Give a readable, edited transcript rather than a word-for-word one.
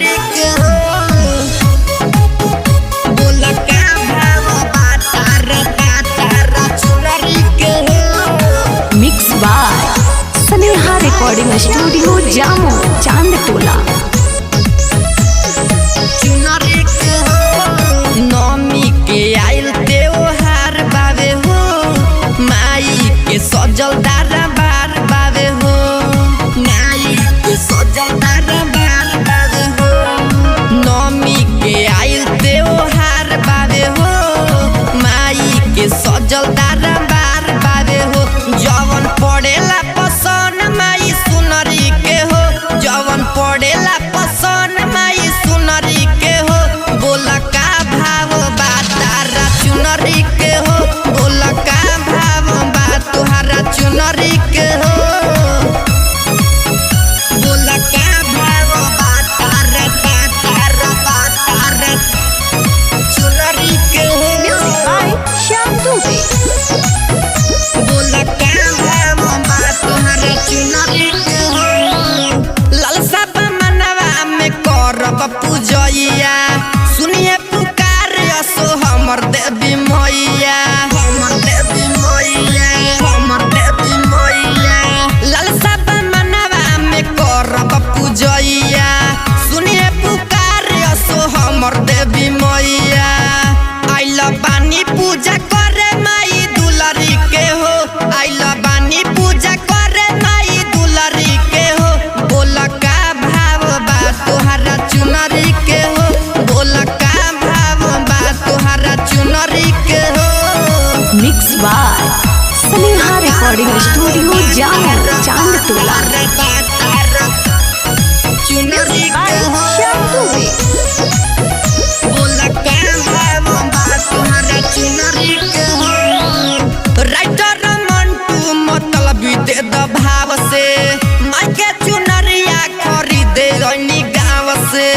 चुनरी के हो बोला का भाव बातारा चुनरी के हो। Mix by Sneha recording studio Jamo Chandtola. चुनरी के हो नौमी के आइल त्योहार बावे हो माई के सजल दरबार बावे हो माई के सजल दरबार बावे हो नौमी के आइल त्योहार बावे हो माई के सजल दरबार बावे हो जवन पड़ेला पसंद माई सुनरी के हो जवन पड़ेला पसंद माई सुनरी के हो बोला का भाव बातारा चुनरी के हो बोला का भाव बा तुहारा चुनरी के हो बोला का भाव बातारा चुनरी के हो श्याम दुबे। बोला का भाव बा तुहारा चुनरी के हो लालसा मनवा में करब पूजैया सुनिए पुकार असो हमर देवी मैया हमर देवी मैया हमर देवी मैया लालसा मनवा में करब पूजैया सुनिए पुकार असो हमर देवी मैया आइला बानी पूजा करे माई दुलारी के हो आइला बानी पूजा करे माई दुलारी के हो बोला का भाव बा तुहारा चुनरी के हो बोला का भाव बा तुहारा चुनरी के हो। Mix by Sneha recording studio Jamo Chandtola. चुनरी के हो श्याम दुबे। बोला का भाव बा तुहारा चुनरी के हो राइटर मंटू मतलब दे द भाव से माई के चुनरिया खरीदे रनी गाँव से।